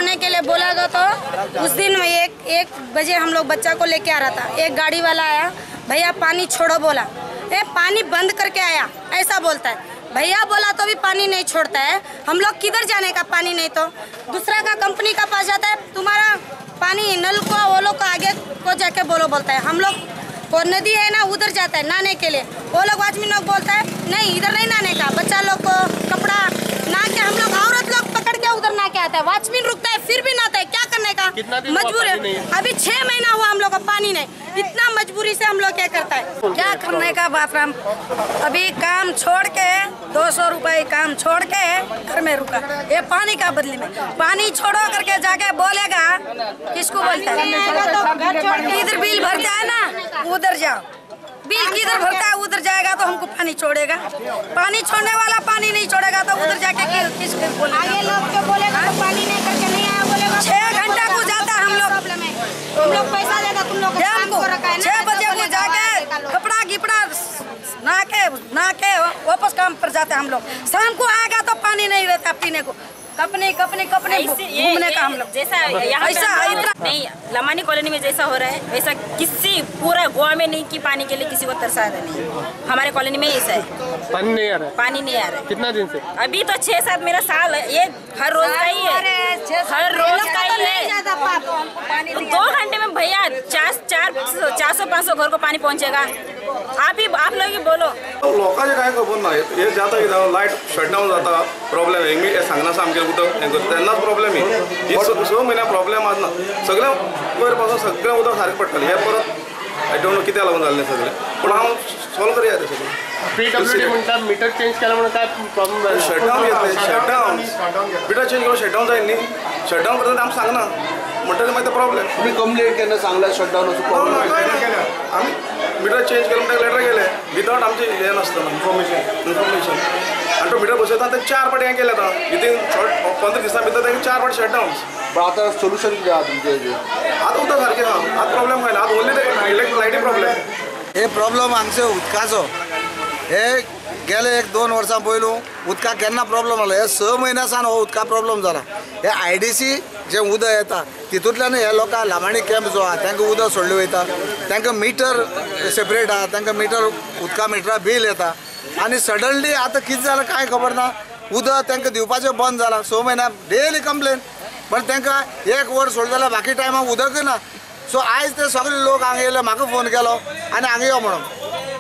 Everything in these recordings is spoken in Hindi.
छोड़ने के लिए बोला गया। तो उस दिन में एक बजे हम लोग बच्चा को लेके आ रहा था, एक गाड़ी वाला आया, भैया पानी छोड़ो बोला, पानी बंद करके आया ऐसा बोलता है। भैया बोला तो भी पानी नहीं छोड़ता है। हम लोग किधर जाने का, पानी नहीं तो दूसरा का कंपनी का पास जाता है, तुम्हारा पानी नल को वो लोग को आगे को जाके बोलो बोलता है। हम लोग को नदी है ना, उधर जाता है नहाने के लिए, वो लोग वॉचमैन लोग बोलता है नहीं इधर नहीं नहाने का, बच्चा लोग को कपड़ा नहा के हम लोग औरत लोग पकड़ के उधर नहा के आता है, वॉचमैन रुकता है फिर भी नहाता है। क्या करने का, मजबूर है। अभी 6 महीना हुआ हम लोग का पानी नहीं, इतना मजबूरी से हम लोग क्या करता है। क्या करने का बात, हम अभी काम छोड़ के 200 रुपए काम छोड़ के घर में रुका, ये पानी का बदले में। पानी छोड़ो करके जाके बोलेगा, किसको बोलता है, इधर बिल भरता है ना उधर जाओ, बिल किधर भरता है उधर जाएगा तो हमको पानी छोड़ेगा। पानी छोड़ने वाला पानी नहीं छोड़ेगा तो उधर जाके किसको बोलेगा, आगे लोग को बोलेगा तो पानी नहीं करके नहीं आया बोलेगा। 6 घंटा को जाता हम लोग पैसा देगा तुम लोग 6 बजे को जाके कपड़ा गिपड़ा ना के वापस काम पर जाते हम लोग। शाम को आएगा तो पानी नहीं रहता पीने को, कपने घूमने का हम लोग जैसा ऐसा नहीं लमानी कॉलोनी में जैसा हो रहा है वैसा किसी पूरा गोवा में नहीं कि पानी के लिए किसी को तरसा रहा नहीं। हमारे कॉलोनी में ऐसा है, पानी नहीं आ रहा है। पानी नहीं आ रहा है कितना दिन से? अभी तो 6-7 मेरा साल है, ये हर रोज का ही है, हर रोज का ही है। 2 घंटे में भैया 400-500 घर को पानी पहुंचेगा। आप लोग ही बोलो, लोकांचे काय खबर ना, हे जाता लाईट शटडाऊन जाता, प्रॉब्लेम आहे। मी सांगना सामकें उदक तेन्नाच प्रॉब्लेम आहे। ही 6 महिन्या प्रॉब्लेम आज ना, सगळ्या वयर पासून सगळें उदक सारकें पडटलें। हे परत आय डोंट नो कित्याक लागून जाल्लें सगळें, पूण हांव सॉल्व करया तें सगळें। PWD म्हणटा मीटर चेंज केला म्हणून काय प्रॉब्लेम जालो? शटडाऊन घेतले, शटडाऊन मीटर चेंज करून शटडाऊन जाय न्ही, शटडाऊन करता आमकां सांगना म्हणटकीर मागीर तो प्रॉब्लेम। तुम्ही कंप्लेंट केन्ना सांगला शटडाऊन असो प्रॉब्लेम? आमी मीटर चेंज केलें म्हणटकीर लेटर गेले विदाउट आमचे हे नासतना इन्फॉर्मेशन, आनी तो मीटर बसयता ते 4 फावटी हें केलें आतां विदीन 15 दिसां भितर तांकां 4 फावटी शटडाऊन। पण आता सोल्युशन कितें आहा तुमचें हेजेर? आतां उदक सारकें आहा, आतां प्रॉब्लेम काय ना, आतां ओन्ली ते लायटी प्रॉब्लेम। हे प्रॉब्लेम हांगचे उदकाचो, हे गेले 1-2 वर्सां पयलू उदकाक केन्ना प्रॉब्लेम जालो, हे 6 म्हयन्या सावन हो उदकाक प्रॉब्लेम जाला। हे IDC जे उदक येता तितूंतल्यान हे लोकां लामाणी कॅम्प जो आहा तांकां उदक सोडलें वयता, तांकां मिटर सेपरेट आहा, तांकां मिटर उदका मिटरा बील येता, आनी सडनली आतां कितें जालां कांय खबर ना, उदक तांकां दिवपाचें बंद जालां। 6 म्हयन्या डेली कंप्लेन, पण तांकां 1 वर सोड जाल्यार बाकी टायमाक उदकच ना। सो आयज ते सगळे लोक हांगा येयले, म्हाका फोन केलो आनी हांगा यो म्हणून,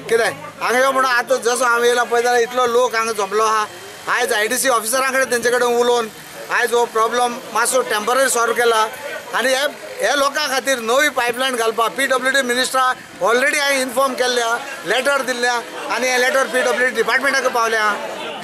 कितें हांगा यो म्हणून। आतां जसो हांव येयला पळय जाल्यार इतलो लोक हांगा जमलो आहा। आयज IDC ऑफिसरां कडेन तेंचे कडेन उलोवन आयज हो प्रॉब्लेम मातसो टेम्पररी सॉल्व केला, आनी हे लोकां खातीर नवी पायपलायन घालपाक PWD मिनिस्टरा ऑलरेडी हांवें इन्फॉर्म केल्ल्या, लेटर दिल्ल्या, आनी हे लेटर PWD डिपार्टमेंटाक पावल्या,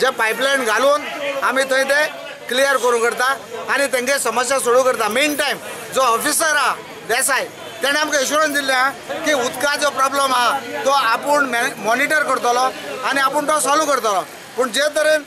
जे पायपलायन घालून आमी थंय ते क्लियर करूं करता आनी तेंगे समस्या सोडूं करता। मेन टायम जो ऑफिसर आहा देसाय तेणें आमकां एश्युरन्स दिल्या की उदकाचो प्रॉब्लेम आहा तो आपूण मॉनिटर करतलो आनी आपूण तो सॉल्व करतलो, पूण जे तरेन